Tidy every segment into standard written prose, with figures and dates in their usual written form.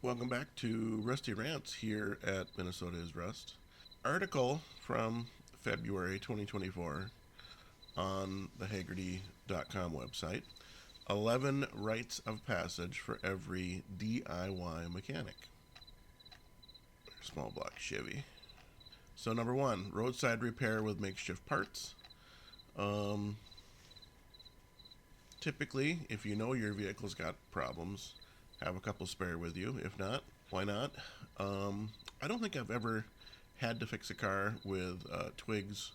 Welcome back to Rusty Rants here at Minnesota is Rust. Article from February 2024 on the Hagerty.com website. 11 rites of passage for every DIY mechanic. Small block Chevy. So, number one, roadside repair with makeshift parts. Um, Typically, if you know your vehicle's got problems, have a couple spare with you. If not, why not? I don't think I've ever had to fix a car with twigs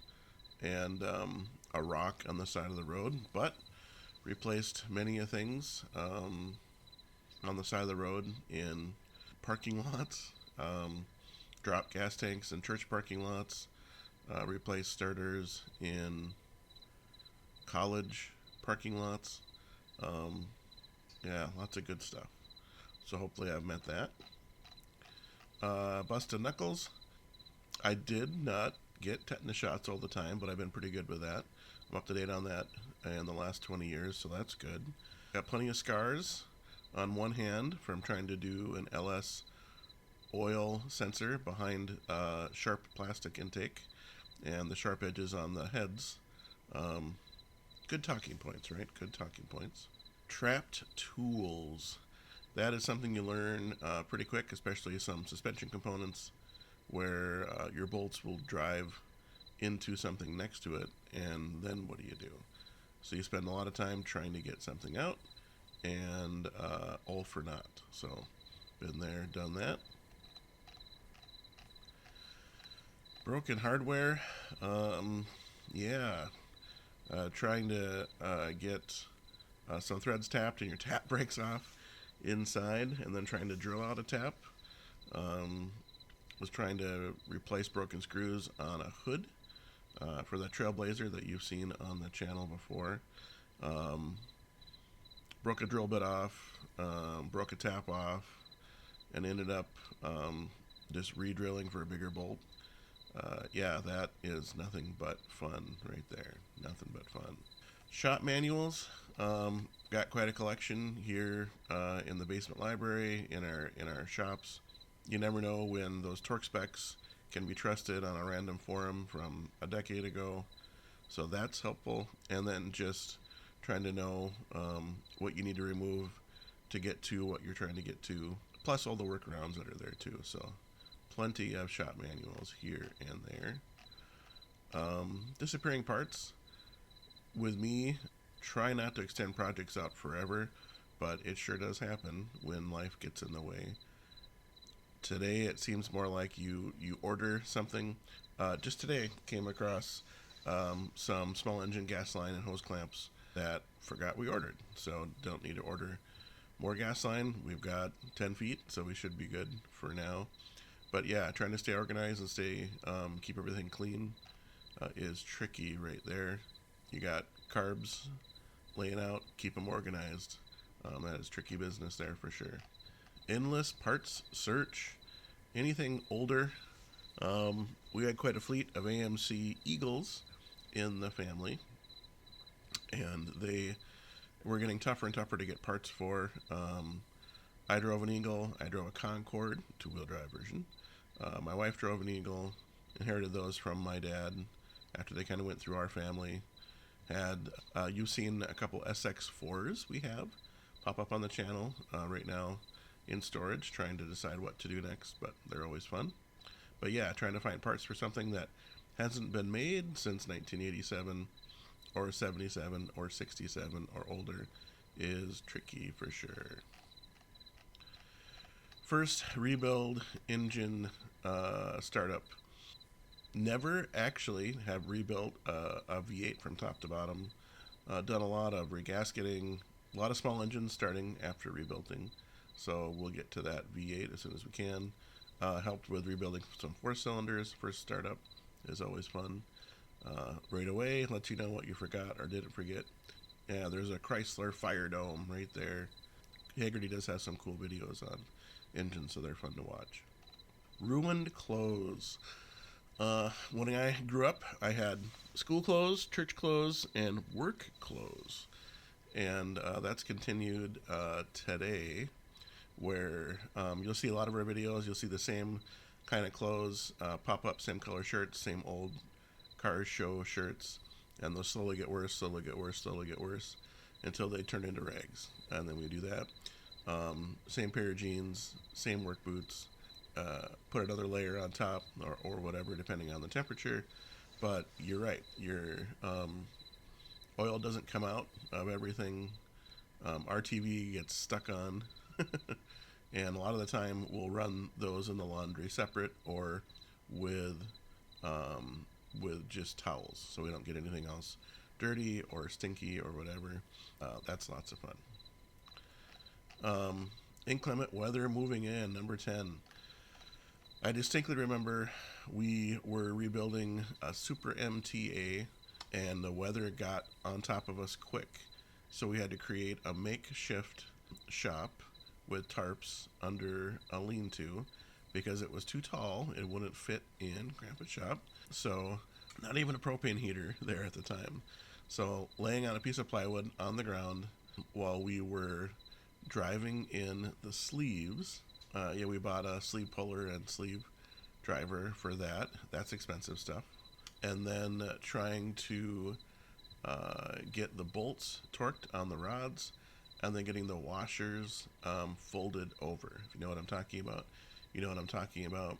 and a rock on the side of the road, but replaced many of things on the side of the road in parking lots, dropped gas tanks in church parking lots, replaced starters in college parking lots. Um, yeah, lots of good stuff. So hopefully I've met that. Busted knuckles. I did not get tetanus shots all the time, but I've been pretty good with that. I'm up to date on that in the last 20 years, so that's good. Got plenty of scars on one hand from trying to do an LS oil sensor behind sharp plastic intake and the sharp edges on the heads. Um, Good talking points, right? Good talking points. Trapped tools. That is something you learn pretty quick, especially some suspension components where your bolts will drive into something next to it, and then what do? So you spend a lot of time trying to get something out, and all for naught. So, been there, done that. Broken hardware. Yeah, trying to get some threads tapped and your tap breaks off inside, and then trying to drill out a tap. Um, was trying to replace broken screws on a hood for the Trailblazer that you've seen on the channel before. Um, broke a drill bit off, broke a tap off, and ended up just re-drilling for a bigger bolt. Yeah, that is nothing but fun right there. Nothing but fun. Shop manuals. Got quite a collection here in the basement library in our shops. You never know when those torque specs can be trusted on a random forum from a decade ago, so that's helpful. And then just trying to know what you need to remove to get to what you're trying to get to, plus all the workarounds that are there too. So plenty of shop manuals here and there. Disappearing parts. With me, try not to extend projects out forever, but it sure does happen when life gets in the way. Today, it seems more like you order something. Just today, came across some small engine gas line and hose clamps that forgot we ordered. So don't need to order more gas line. We've got 10 feet, so we should be good for now. But yeah, trying to stay organized and keep everything clean is tricky right there. You got carbs laying out, keep them organized. That is tricky business there for sure. Endless parts search. Anything older. We had quite a fleet of AMC Eagles in the family, and they were getting tougher and tougher to get parts for. I drove an Eagle. I drove a Concorde, two-wheel drive version. My wife drove an Eagle, inherited those from my dad after they kind of went through our family. You've seen a couple SX4s we have pop up on the channel right now in storage, trying to decide what to do next, but they're always fun. But yeah, trying to find parts for something that hasn't been made since 1987 or 77 or 67 or older is tricky for sure. First rebuild engine startup. Never actually have rebuilt a V8 from top to bottom. Done a lot of regasketing, a lot of small engines starting after rebuilding. So we'll get to that V8 as soon as we can. Helped with rebuilding some four cylinders. First startup is always fun. Right away, lets you know what you forgot or didn't forget. Yeah, there's a Chrysler Fire Dome right there. Hagerty does have some cool videos on engines, so they're fun to watch. Ruined clothes. When I grew up, I had school clothes, church clothes, and work clothes. And that's continued today. where you'll see a lot of our videos. You'll see the same kind of clothes pop up, same color shirts, same old car show shirts, and they'll slowly get worse, slowly get worse, slowly get worse, until they turn into rags. And then we do that. Same pair of jeans, same work boots, put another layer on top or whatever, depending on the temperature. But you're right. Your oil doesn't come out of everything. RTV gets stuck on. And a lot of the time, we'll run those in the laundry separate or with just towels, so we don't get anything else dirty or stinky or whatever. That's lots of fun. Inclement weather moving in, number 10. I distinctly remember we were rebuilding a super MTA, and the weather got on top of us quick. So we had to create a makeshift shop with tarps under a lean-to because it was too tall. It wouldn't fit in Grandpa's shop. So not even a propane heater there at the time. So laying on a piece of plywood on the ground while we were driving in the sleeves. We bought a sleeve puller and sleeve driver for that. That's expensive stuff. And then trying to get the bolts torqued on the rods, and then getting the washers folded over. If you know what I'm talking about, you know what I'm talking about.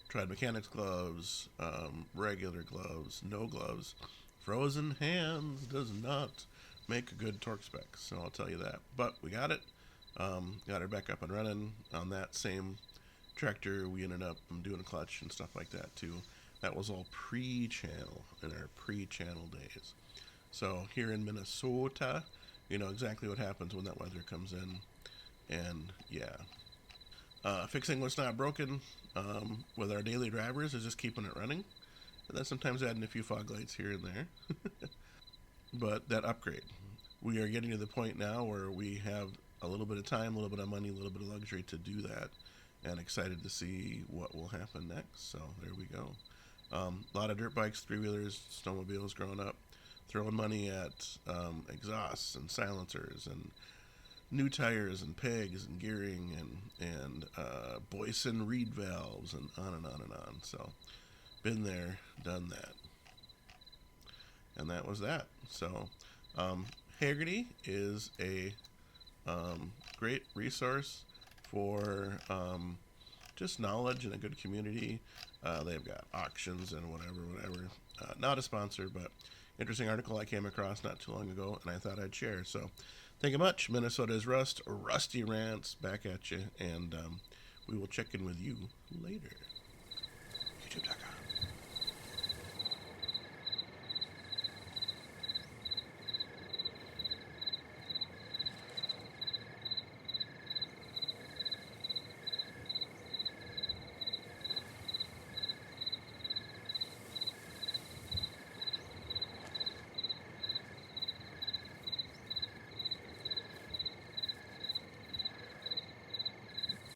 Tried mechanics gloves, regular gloves, no gloves. Frozen hands does not make a good torque spec, so I'll tell you that. But we got it. Got her back up and running on that same tractor. We ended up doing a clutch and stuff like that too. That was all pre-channel in our pre-channel days. So here in Minnesota, you know exactly what happens when that weather comes in. And yeah. Fixing what's not broken with our daily drivers is just keeping it running. And then sometimes adding a few fog lights here and there. But that upgrade. We are getting to the point now where we have a little bit of time, a little bit of money, a little bit of luxury to do that. And excited to see what will happen next. So there we go. A lot of dirt bikes, three-wheelers, snowmobiles growing up. Throwing money at exhausts and silencers and new tires and pegs and gearing and Boyson reed valves and on and on and on. So been there, done that. And that was that. So Hagerty is a great resource for just knowledge and a good community. They've got auctions and whatever. Not a sponsor, but interesting article I came across not too long ago, and I thought I'd share. So thank you much. Minnesota's Rusty Rants back at you, and we will check in with you later. YouTube.com.